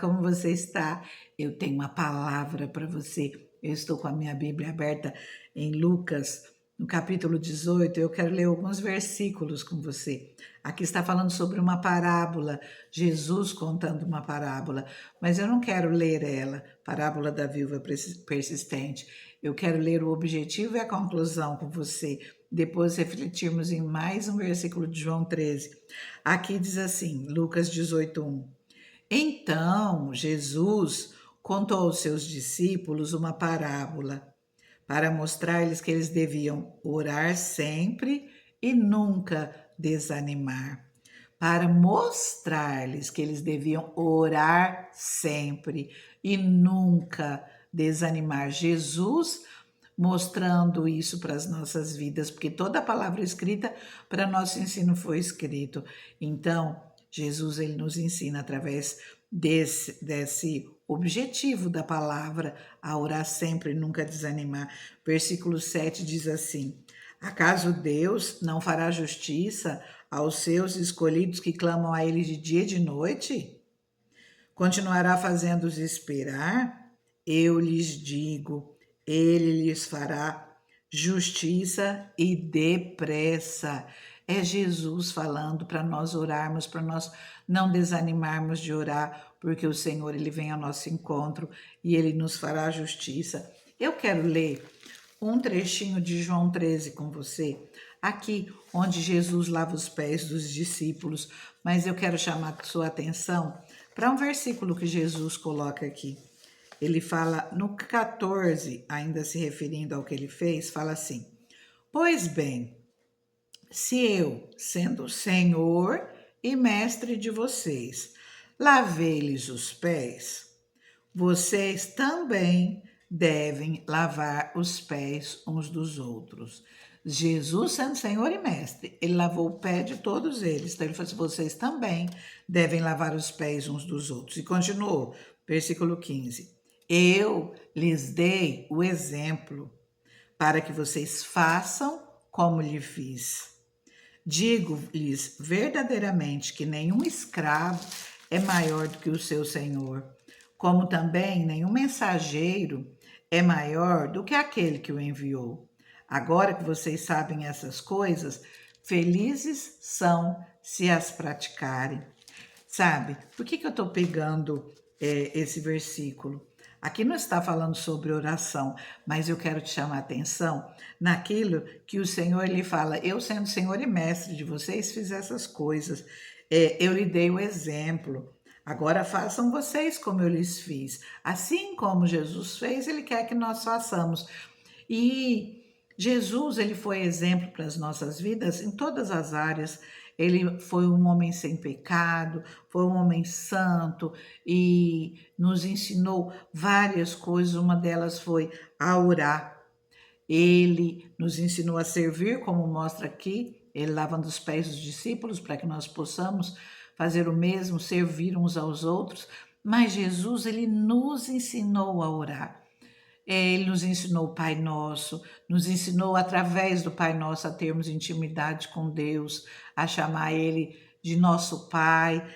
como você está? Eu tenho uma palavra para você. Eu estou com a minha Bíblia aberta em Lucas, no capítulo 18. Eu quero ler alguns versículos com você. Aqui está falando sobre uma parábola, Jesus contando uma parábola, mas eu não quero ler ela, parábola da viúva persistente. Eu quero ler o objetivo e a conclusão com você. Depois refletirmos em mais um versículo de João 13. Aqui diz assim, Lucas 18:1. Então, Jesus contou aos seus discípulos uma parábola para mostrar-lhes que eles deviam orar sempre e nunca desanimar. Para mostrar-lhes que eles deviam orar sempre e nunca desanimar. Jesus mostrando isso para as nossas vidas, porque toda a palavra escrita para nosso ensino foi escrito. Então, Jesus ele nos ensina através desse objetivo da palavra a orar sempre e nunca desanimar. Versículo 7 diz assim: acaso Deus não fará justiça aos seus escolhidos que clamam a ele de dia e de noite? Continuará fazendo-os esperar? Eu lhes digo, ele lhes fará justiça e depressa. É Jesus falando para nós orarmos, para nós não desanimarmos de orar, porque o Senhor ele vem ao nosso encontro e ele nos fará justiça. Eu quero ler um trechinho de João 13 com você, aqui onde Jesus lava os pés dos discípulos, mas eu quero chamar a sua atenção para um versículo que Jesus coloca aqui. Ele fala no 14, ainda se referindo ao que ele fez, fala assim: pois bem, se eu, sendo Senhor e mestre de vocês, lavei-lhes os pés, vocês também devem lavar os pés uns dos outros. Jesus, sendo Senhor e Mestre, ele lavou o pé de todos eles. Então ele falou assim: vocês também devem lavar os pés uns dos outros. E continuou, versículo 15: eu lhes dei o exemplo para que vocês façam como lhe fiz. Digo-lhes verdadeiramente que nenhum escravo é maior do que o seu senhor, como também nenhum mensageiro é maior do que aquele que o enviou. Agora que vocês sabem essas coisas, felizes são se as praticarem. Sabe, por que eu estou pegando esse versículo? Aqui não está falando sobre oração, mas eu quero te chamar a atenção naquilo que o Senhor lhe fala. Eu, sendo Senhor e Mestre de vocês, fiz essas coisas. Eu lhe dei o exemplo. Agora façam vocês como eu lhes fiz. Assim como Jesus fez, Ele quer que nós façamos. E Jesus, ele foi exemplo para as nossas vidas em todas as áreas. Ele foi um homem sem pecado, foi um homem santo e nos ensinou várias coisas. Uma delas foi a orar. Ele nos ensinou a servir, como mostra aqui, ele lavando os pés dos discípulos para que nós possamos fazer o mesmo, servir uns aos outros. Mas Jesus, ele nos ensinou a orar. Ele nos ensinou o Pai Nosso, nos ensinou através do Pai Nosso a termos intimidade com Deus, a chamar Ele de nosso Pai.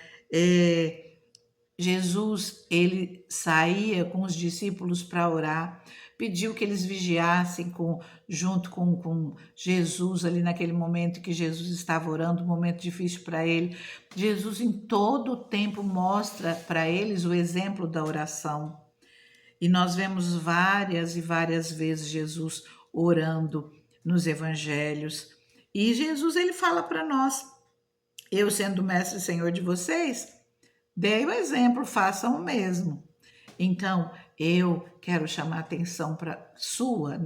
Jesus, ele saía com os discípulos para orar, pediu que eles vigiassem junto com Jesus ali naquele momento que Jesus estava orando, um momento difícil para ele. Jesus em todo o tempo mostra para eles o exemplo da oração. E nós vemos várias e várias vezes Jesus orando nos evangelhos. E Jesus ele fala para nós: eu sendo mestre e senhor de vocês, dei o exemplo, façam o mesmo. Então, eu quero chamar a atenção para sua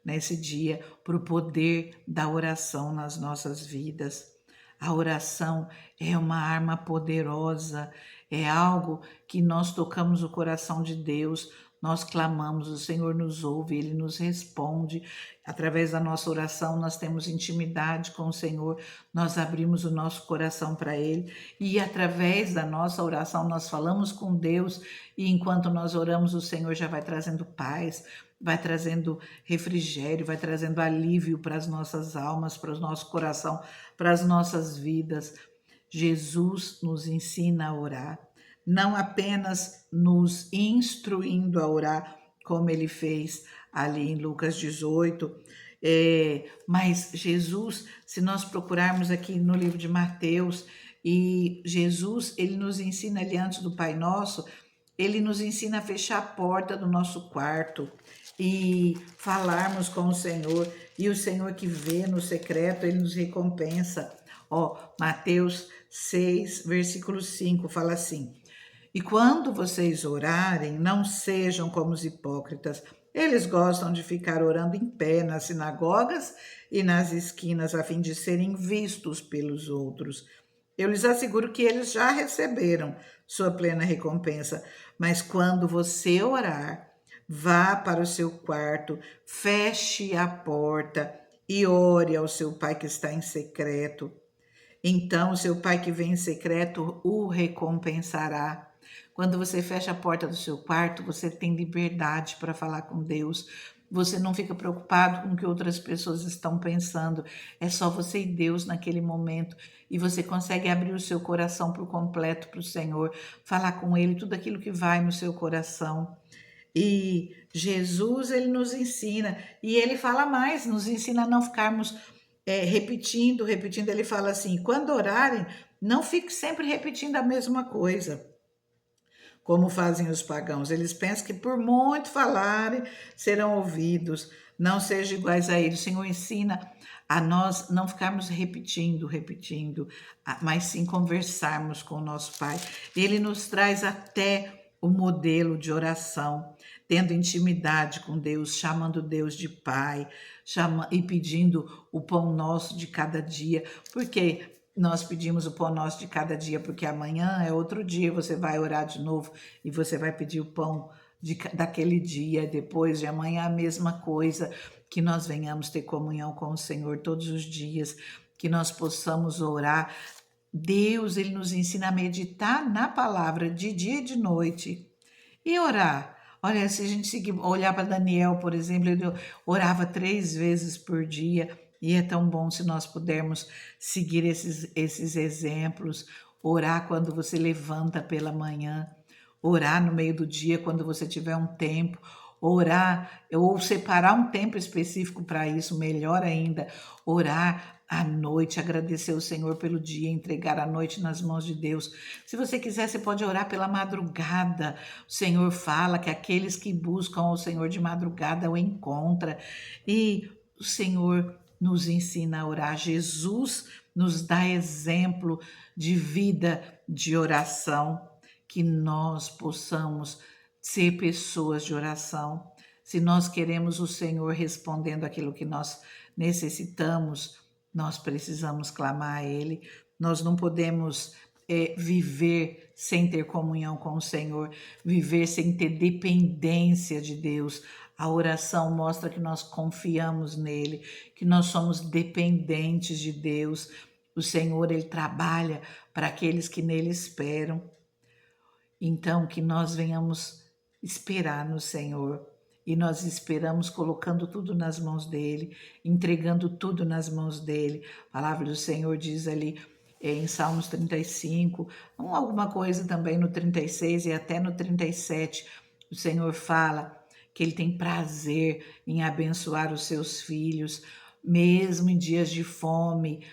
nesse dia, para o poder da oração nas nossas vidas. A oração é uma arma poderosa, é algo que nós tocamos o coração de Deus, nós clamamos, o Senhor nos ouve, Ele nos responde. Através da nossa oração, nós temos intimidade com o Senhor, nós abrimos o nosso coração para Ele e através da nossa oração nós falamos com Deus e enquanto nós oramos, o Senhor já vai trazendo paz, vai trazendo refrigério, vai trazendo alívio para as nossas almas, para o nosso coração, para as nossas vidas. Jesus nos ensina a orar. não apenas nos instruindo a orar, como ele fez ali em Lucas 18, mas Jesus, se nós procurarmos aqui no livro de Mateus, e Jesus, ele nos ensina ali antes do Pai Nosso, ele nos ensina a fechar a porta do nosso quarto e falarmos com o Senhor, e o Senhor que vê no secreto, ele nos recompensa. Ó, Mateus 6, versículo 5, fala assim: e quando vocês orarem, não sejam como os hipócritas. Eles gostam de ficar orando em pé nas sinagogas e nas esquinas, a fim de serem vistos pelos outros. Eu lhes asseguro que eles já receberam sua plena recompensa. Mas quando você orar, vá para o seu quarto, feche a porta e ore ao seu pai que está em secreto. Então, o seu pai que vem em secreto o recompensará. Quando você fecha a porta do seu quarto, você tem liberdade para falar com Deus. Você não fica preocupado com o que outras pessoas estão pensando. É só você e Deus naquele momento. E você consegue abrir o seu coração por completo para o Senhor, falar com Ele tudo aquilo que vai no seu coração. E Jesus, ele nos ensina, e ele fala mais, nos ensina a não ficarmos repetindo. Ele fala assim: quando orarem, não fique sempre repetindo a mesma coisa, como fazem os pagãos. Eles pensam que por muito falarem, serão ouvidos. Não sejam iguais a eles. O Senhor ensina a nós não ficarmos repetindo, mas sim conversarmos com o nosso Pai. Ele nos traz até o modelo de oração, tendo intimidade com Deus, chamando Deus de Pai, e pedindo o pão nosso de cada dia, porque nós pedimos o pão nosso de cada dia, porque amanhã é outro dia, você vai orar de novo e você vai pedir o pão daquele dia, depois de amanhã a mesma coisa, que nós venhamos ter comunhão com o Senhor todos os dias, que nós possamos orar. Deus, ele nos ensina a meditar na palavra de dia e de noite e orar. Olha, se a gente olhar para Daniel, por exemplo, ele orava 3 vezes por dia, e é tão bom se nós pudermos seguir esses exemplos, orar quando você levanta pela manhã, orar no meio do dia quando você tiver um tempo, orar ou separar um tempo específico para isso, melhor ainda, orar à noite, agradecer ao Senhor pelo dia, entregar a noite nas mãos de Deus. Se você quiser, você pode orar pela madrugada. O Senhor fala que aqueles que buscam o Senhor de madrugada o encontra. E o Senhor nos ensina a orar. Jesus nos dá exemplo de vida de oração, que nós possamos ser pessoas de oração. Se nós queremos o Senhor respondendo aquilo que nós necessitamos, nós precisamos clamar a Ele. Nós não podemos viver sem ter comunhão com o Senhor, viver sem ter dependência de Deus. A oração mostra que nós confiamos nele, que nós somos dependentes de Deus. O Senhor, ele trabalha para aqueles que nele esperam. Então, que nós venhamos esperar no Senhor. E nós esperamos colocando tudo nas mãos dele, entregando tudo nas mãos dele. A palavra do Senhor diz ali em Salmos 35, alguma coisa também no 36 e até no 37, o Senhor fala que ele tem prazer em abençoar os seus filhos, mesmo em dias de fome,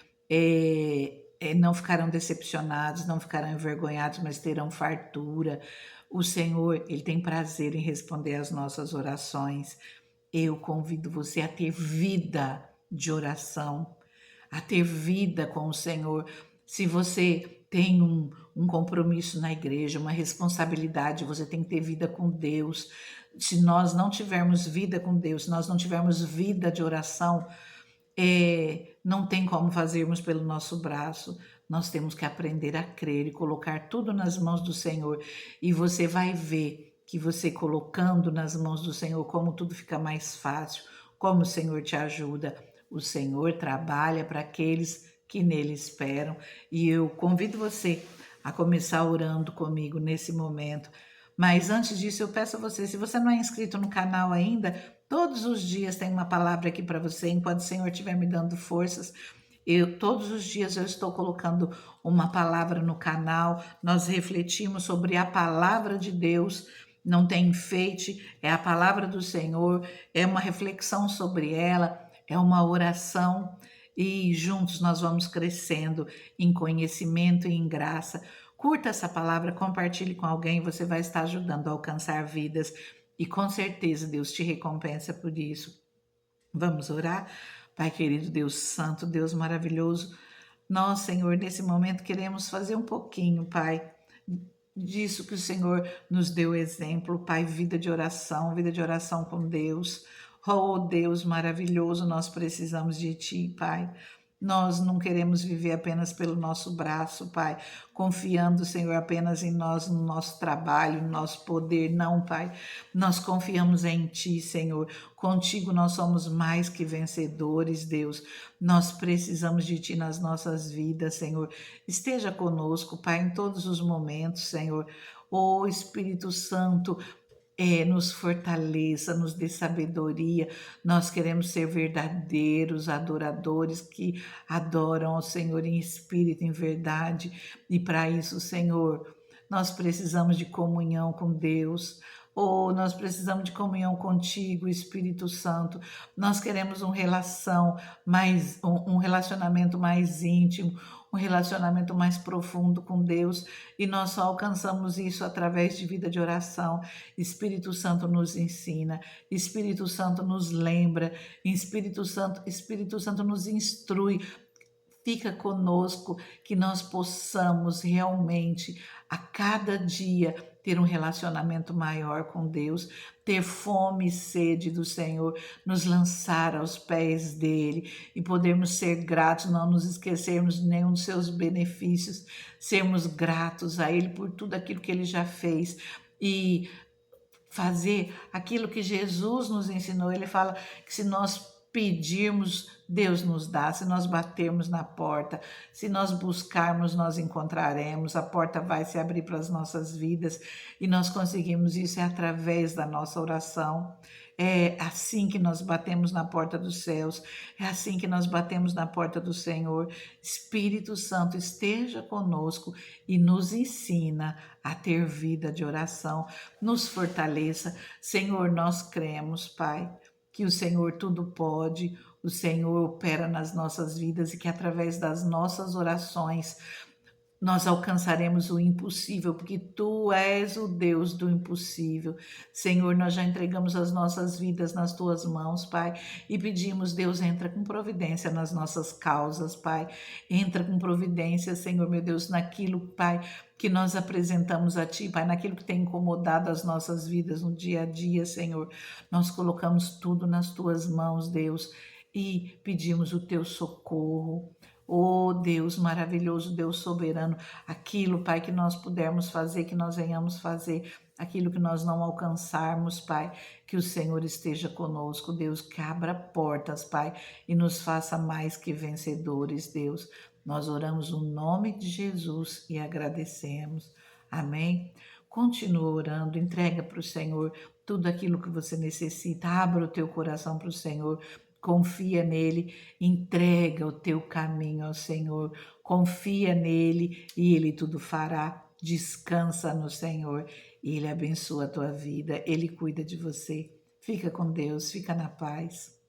não ficarão decepcionados, não ficarão envergonhados, mas terão fartura. O Senhor, ele tem prazer em responder às nossas orações. Eu convido você a ter vida de oração, a ter vida com o Senhor. Se você tem um compromisso na igreja, uma responsabilidade, você tem que ter vida com Deus. Se nós não tivermos vida com Deus, se nós não tivermos vida de oração, não tem como fazermos pelo nosso braço. Nós temos que aprender a crer e colocar tudo nas mãos do Senhor. E você vai ver que você colocando nas mãos do Senhor, como tudo fica mais fácil, como o Senhor te ajuda. O Senhor trabalha para aqueles que nele esperam. E eu convido você a começar orando comigo nesse momento. Mas antes disso, eu peço a você, se você não é inscrito no canal ainda, todos os dias tem uma palavra aqui para você, enquanto o Senhor estiver me dando forças. Todos os dias eu estou colocando uma palavra no canal, nós refletimos sobre a palavra de Deus, não tem enfeite, é a palavra do Senhor, é uma reflexão sobre ela, é uma oração e juntos nós vamos crescendo em conhecimento e em graça. Curta essa palavra, compartilhe com alguém, você vai estar ajudando a alcançar vidas e com certeza Deus te recompensa por isso. Vamos orar? Pai querido, Deus santo, Deus maravilhoso, nós, Senhor, nesse momento queremos fazer um pouquinho, Pai, disso que o Senhor nos deu exemplo, Pai, vida de oração com Deus. Oh, Deus maravilhoso, nós precisamos de Ti, Pai. Nós não queremos viver apenas pelo nosso braço, Pai, confiando, Senhor, apenas em nós, no nosso trabalho, no nosso poder. Não, Pai. Nós confiamos em Ti, Senhor. Contigo nós somos mais que vencedores, Deus. Nós precisamos de Ti nas nossas vidas, Senhor. Esteja conosco, Pai, em todos os momentos, Senhor. Oh, Espírito Santo, nos fortaleça, nos dê sabedoria. Nós queremos ser verdadeiros adoradores que adoram ao Senhor em espírito, em verdade. E para isso, Senhor, nós precisamos de comunhão com Deus. Oh, nós precisamos de comunhão contigo, Espírito Santo. Nós queremos um relacionamento mais íntimo, um relacionamento mais profundo com Deus, e nós só alcançamos isso através de vida de oração. Espírito Santo nos ensina, Espírito Santo nos lembra, Espírito Santo nos instrui. Fica conosco, que nós possamos realmente, a cada dia, ter um relacionamento maior com Deus, ter fome e sede do Senhor, nos lançar aos pés dele e podermos ser gratos, não nos esquecermos de nenhum dos seus benefícios, sermos gratos a ele por tudo aquilo que ele já fez e fazer aquilo que Jesus nos ensinou. Ele fala que se nós pedirmos, Deus nos dá. Se nós batermos na porta, se nós buscarmos, nós encontraremos. A porta vai se abrir para as nossas vidas e nós conseguimos isso através da nossa oração. É assim que nós batemos na porta dos céus, é assim que nós batemos na porta do Senhor. Espírito Santo, esteja conosco e nos ensina a ter vida de oração, nos fortaleça. Senhor, nós cremos, Pai, que o Senhor tudo pode, o Senhor opera nas nossas vidas e que através das nossas orações nós alcançaremos o impossível, porque Tu és o Deus do impossível. Senhor, nós já entregamos as nossas vidas nas Tuas mãos, Pai, e pedimos, Deus, entra com providência nas nossas causas, Pai. Entra com providência, Senhor, meu Deus, naquilo, Pai, que nós apresentamos a Ti, Pai, naquilo que tem incomodado as nossas vidas no dia a dia, Senhor. Nós colocamos tudo nas Tuas mãos, Deus, e pedimos o Teu socorro. Oh, Deus maravilhoso, Deus soberano, aquilo, Pai, que nós pudermos fazer, que nós venhamos fazer, aquilo que nós não alcançarmos, Pai, que o Senhor esteja conosco, Deus, que abra portas, Pai, e nos faça mais que vencedores, Deus. Nós oramos no nome de Jesus e agradecemos. Amém? Continua orando, entrega para o Senhor tudo aquilo que você necessita, abra o teu coração para o Senhor, confia nele, entrega o teu caminho ao Senhor, confia nele e ele tudo fará. Descansa no Senhor e ele abençoa a tua vida, ele cuida de você. Fica com Deus, fica na paz.